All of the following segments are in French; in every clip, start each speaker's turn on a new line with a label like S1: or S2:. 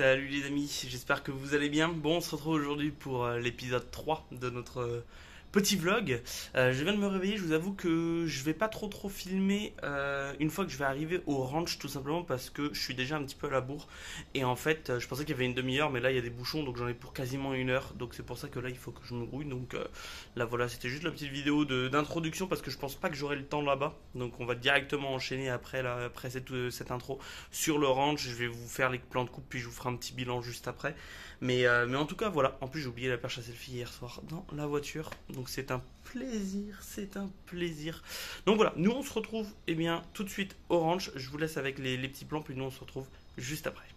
S1: Salut les amis, j'espère que vous allez bien. Bon, on se retrouve aujourd'hui pour l'épisode 3 de notre petit vlog. Je viens de me réveiller, je vous avoue que je vais pas trop filmer une fois que je vais arriver au ranch, tout simplement parce que je suis déjà un petit peu à la bourre. Et en fait, je pensais qu'il y avait une demi-heure, mais là il y a des bouchons, donc j'en ai pour quasiment une heure. Donc c'est pour ça que là il faut que je me grouille. Donc là voilà, c'était juste la petite vidéo d'introduction parce que je pense pas que j'aurai le temps là-bas. Donc on va directement enchaîner après cette intro sur le ranch. Je vais vous faire les plans de coupe, puis je vous ferai un petit bilan juste après. Mais en tout cas, voilà. En plus, j'ai oublié la perche à selfie hier soir dans la voiture. Donc c'est un plaisir, c'est un plaisir. Donc voilà, nous on se retrouve tout de suite au ranch. Je vous laisse avec les petits plans, puis nous on se retrouve juste après.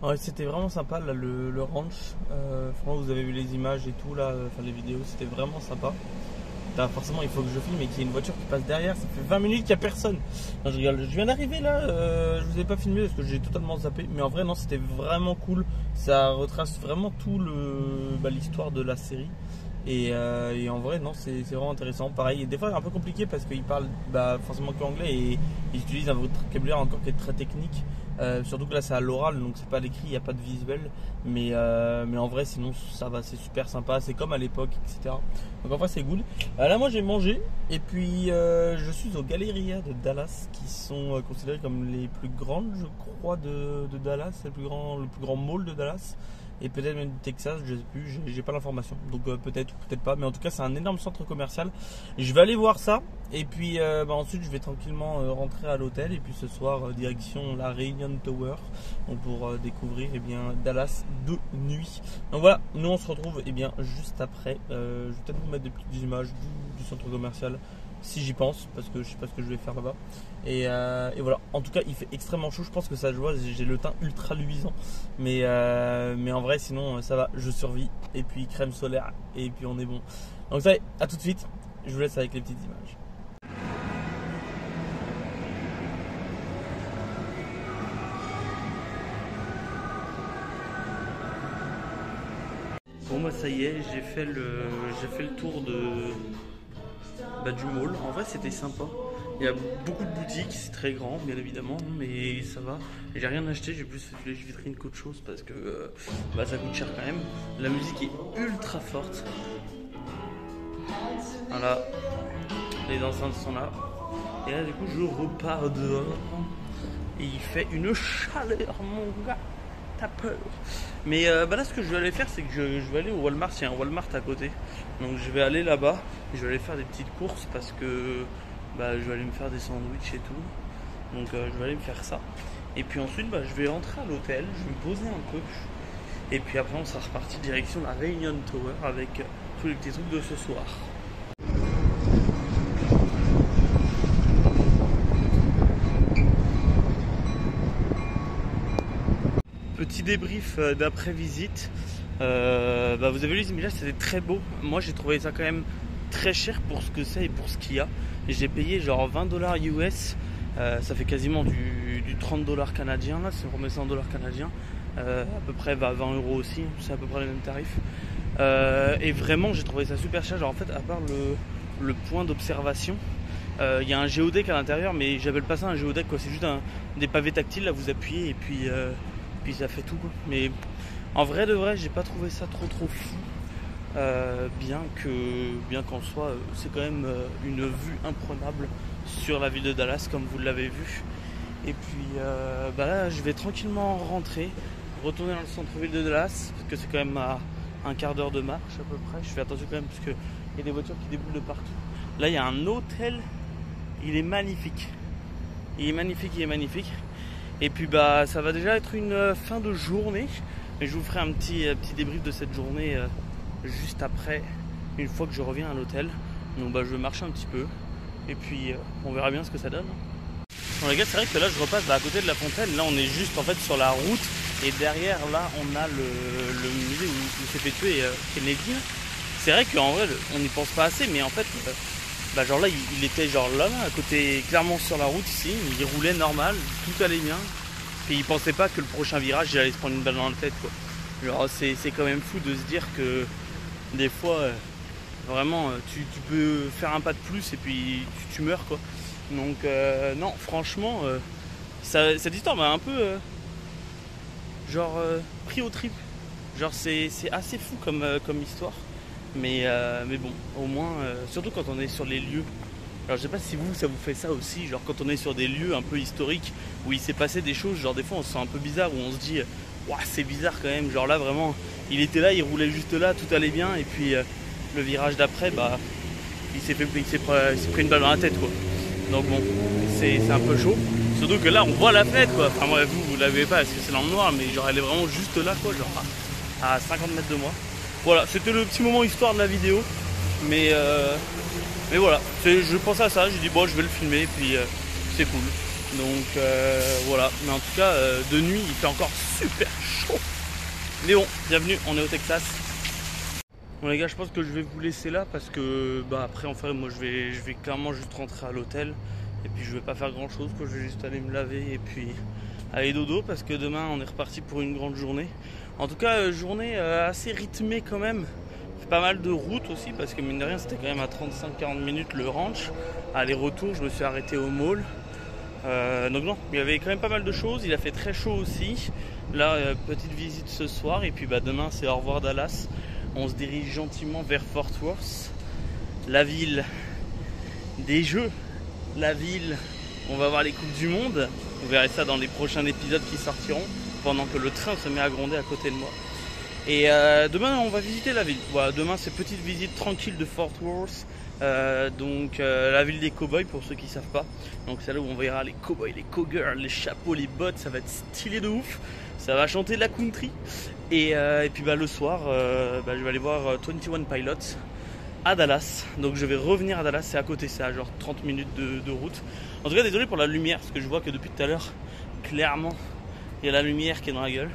S1: Ouais, c'était vraiment sympa là, le ranch. Franchement, vous avez vu les images et tout là, enfin les vidéos, c'était vraiment sympa. Là, forcément, il faut que je filme et qu'il y ait une voiture qui passe derrière. Ça fait 20 minutes qu'il n'y a personne. Non, je rigole. Je viens d'arriver là. Je vous ai pas filmé parce que j'ai totalement zappé. Mais en vrai, non, c'était vraiment cool. Ça retrace vraiment tout l'histoire de la série. Et en vrai, non, c'est vraiment intéressant. Pareil, des fois, c'est un peu compliqué parce qu'ils parlent forcément que anglais et ils utilisent un vocabulaire encore qui est très technique. Surtout que là, c'est à l'oral, donc c'est pas à l'écrit, il n'y a pas de visuel. Mais en vrai, sinon, ça va, c'est super sympa. C'est comme à l'époque, etc. Donc en vrai, c'est good. Là, moi, j'ai mangé et puis je suis aux Galleria de Dallas qui sont considérées comme les plus grandes, je crois, de Dallas. C'est le plus grand mall de Dallas. Et peut-être même du Texas, je sais plus, j'ai pas l'information. Donc peut-être ou peut-être pas. Mais en tout cas, c'est un énorme centre commercial. Je vais aller voir ça. Et puis ensuite, je vais tranquillement rentrer à l'hôtel. Et puis ce soir, direction la Reunion Tower. Donc pour découvrir Dallas de nuit. Donc voilà, nous on se retrouve juste après. Je vais peut-être vous mettre des petites images du centre commercial. Si j'y pense, parce que je sais pas ce que je vais faire là-bas. Et voilà, en tout cas il fait extrêmement chaud, je pense que ça se voit, j'ai le teint ultra luisant. Mais en vrai sinon ça va, je survis. Et puis crème solaire, et puis on est bon. Donc ça y est, à tout de suite, je vous laisse avec les petites images. Bon bah ça y est, j'ai fait le tour du mall. En vrai c'était sympa. Il y a beaucoup de boutiques, c'est très grand bien évidemment, mais ça va. J'ai rien acheté, j'ai plus fait les vitrines qu'autre chose parce que ça coûte cher quand même. La musique est ultra forte. Voilà, les enceintes sont là. Et là du coup je repars dehors. Et il fait une chaleur mon gars. T'as peur. Mais là ce que je vais aller faire c'est que je vais aller au Walmart, il y a un Walmart à côté. Donc je vais aller là-bas, je vais aller faire des petites courses parce que je vais aller me faire des sandwichs et tout. Donc je vais aller me faire ça. Et puis ensuite je vais rentrer à l'hôtel, je vais me poser un peu. Et puis après on sera reparti direction la Reunion Tower avec tous les petits trucs de ce soir. Petit débrief d'après visite. Vous avez vu les images, c'était très beau. Moi j'ai trouvé ça quand même très cher pour ce que c'est et pour ce qu'il y a. J'ai payé genre 20$ US Ça fait quasiment du 30$ canadien, là, si on remet ça en dollars canadiens. À peu près 20 € aussi, c'est à peu près les mêmes tarifs. Et vraiment, j'ai trouvé ça super cher. Genre, en fait, à part le point d'observation, il y a un géodeck à l'intérieur, mais j'appelle pas ça un géodeck, quoi. C'est juste des pavés tactiles, là, vous appuyez et puis ça fait tout, quoi. Mais en vrai de vrai, j'ai pas trouvé ça trop fou. Bien qu'en soit, c'est quand même une vue imprenable sur la ville de Dallas, comme vous l'avez vu. Et puis là, je vais tranquillement rentrer, retourner dans le centre-ville de Dallas, parce que c'est quand même à un quart d'heure de marche à peu près. Je fais attention quand même, parce qu'il y a des voitures qui déboulent de partout. Là, il y a un hôtel, il est magnifique. Il est magnifique. Et puis ça va déjà être une fin de journée. Mais je vous ferai un petit débrief de cette journée juste après, une fois que je reviens à l'hôtel. Donc je vais marcher un petit peu et puis on verra bien ce que ça donne. Bon les gars, c'est vrai que là je repasse à côté de la fontaine. Là on est juste en fait sur la route et derrière là on a le musée où s'est fait tuer Kennedy. C'est vrai qu'en vrai on n'y pense pas assez, mais en fait genre là il était genre là à côté, clairement sur la route ici. Il roulait normal, tout allait bien. Et il pensait pas que le prochain virage il allait se prendre une balle dans la tête, quoi. Genre c'est quand même fou de se dire que des fois vraiment tu peux faire un pas de plus et puis tu meurs, quoi. Donc non, franchement cette histoire m'a un peu pris au trip. Genre c'est assez fou comme histoire. Mais bon, au moins surtout quand on est sur les lieux. Alors je sais pas si ça vous fait ça aussi, genre quand on est sur des lieux un peu historiques où il s'est passé des choses, genre des fois on se sent un peu bizarre, où on se dit ouah, c'est bizarre quand même, genre là vraiment il était là, il roulait juste là, tout allait bien, et puis le virage d'après il s'est pris une balle dans la tête, quoi. Donc bon, c'est un peu chaud, surtout que là on voit la fenêtre, quoi. Enfin moi vous l'avez pas parce que c'est dans le noir, mais genre elle est vraiment juste là, quoi, genre à 50 mètres de moi. Voilà, c'était le petit moment histoire de la vidéo, mais voilà, je pensais à ça, j'ai dit bon je vais le filmer, puis c'est cool. Donc voilà, mais en tout cas de nuit il fait encore super chaud. Mais bon, bienvenue, on est au Texas. Bon les gars, je pense que je vais vous laisser là parce que après en fait moi je vais clairement juste rentrer à l'hôtel. Et puis je vais pas faire grand chose, quoi. Je vais juste aller me laver et puis aller dodo, parce que demain on est reparti pour une grande journée. En tout cas journée assez rythmée quand même. Pas mal de routes aussi, parce que mine de rien c'était quand même à 35-40 minutes le ranch. Aller-retour, je me suis arrêté au mall. Donc non, il y avait quand même pas mal de choses. Il a fait très chaud aussi. Là petite visite ce soir, et puis demain c'est au revoir Dallas. On se dirige gentiment vers Fort Worth, la ville des jeux, la ville où on va voir les coupes du monde. Vous verrez ça dans les prochains épisodes qui sortiront, pendant que le train se met à gronder à côté de moi. Et demain on va visiter la ville. Voilà, demain c'est petite visite tranquille de Fort Worth, la ville des cowboys pour ceux qui ne savent pas. Donc c'est là où on verra les cowboys, les cowgirls, les chapeaux, les bottes, ça va être stylé de ouf. Ça va chanter de la country. Et puis le soir je vais aller voir 21 Pilots à Dallas. Donc je vais revenir à Dallas, c'est à côté, c'est à genre 30 minutes de route. En tout cas désolé pour la lumière, parce que je vois que depuis tout à l'heure clairement il y a la lumière qui est dans la gueule.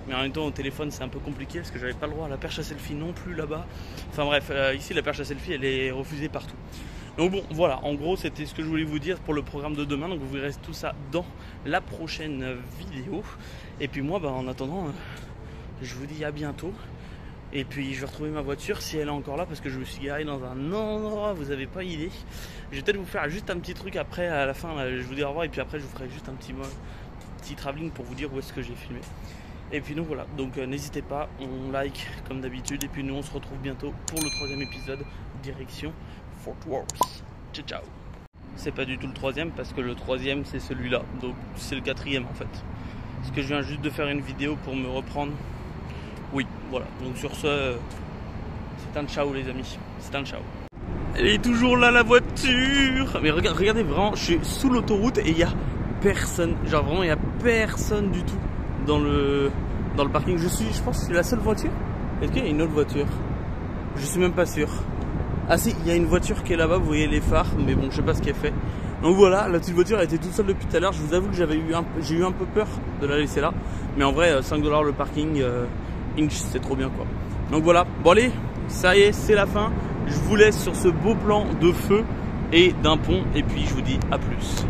S1: Mais en même temps au téléphone c'est un peu compliqué parce que j'avais pas le droit à la perche à selfie non plus là-bas. Enfin bref, ici la perche à selfie elle est refusée partout. Donc bon voilà, en gros c'était ce que je voulais vous dire pour le programme de demain. Donc vous verrez tout ça dans la prochaine vidéo. Et puis moi en attendant je vous dis à bientôt. Et puis je vais retrouver ma voiture si elle est encore là, parce que je me suis garé dans un endroit, vous avez pas idée. Je vais peut-être vous faire juste un petit truc après à la fin là, je vous dis au revoir, et puis après je vous ferai juste un petit travelling pour vous dire où est-ce que j'ai filmé. Et puis nous voilà, donc n'hésitez pas, on like comme d'habitude, et puis nous on se retrouve bientôt pour le 3e épisode, direction Fort Worth. Ciao ciao. C'est pas du tout le 3e, parce que le 3e c'est celui-là, donc c'est le 4e en fait. Parce que je viens juste de faire une vidéo pour me reprendre. Oui, voilà, donc sur ce, c'est un ciao les amis, c'est un ciao. Elle est toujours là la voiture. Mais regardez vraiment, je suis sous l'autoroute et il y a personne, genre vraiment il y a personne du tout dans le parking. Je pense que c'est la seule voiture. Est-ce qu'il y a une autre voiture? Je suis même pas sûr. Ah si, il y a une voiture qui est là-bas, vous voyez les phares, mais bon, je sais pas ce qu'elle fait. Donc voilà, la petite voiture elle était toute seule depuis tout à l'heure. Je vous avoue que j'ai eu un peu peur de la laisser là. Mais en vrai, 5 $ le parking, Inch, c'est trop bien quoi. Donc voilà, bon allez, ça y est, c'est la fin. Je vous laisse sur ce beau plan de feu et d'un pont, et puis je vous dis à plus.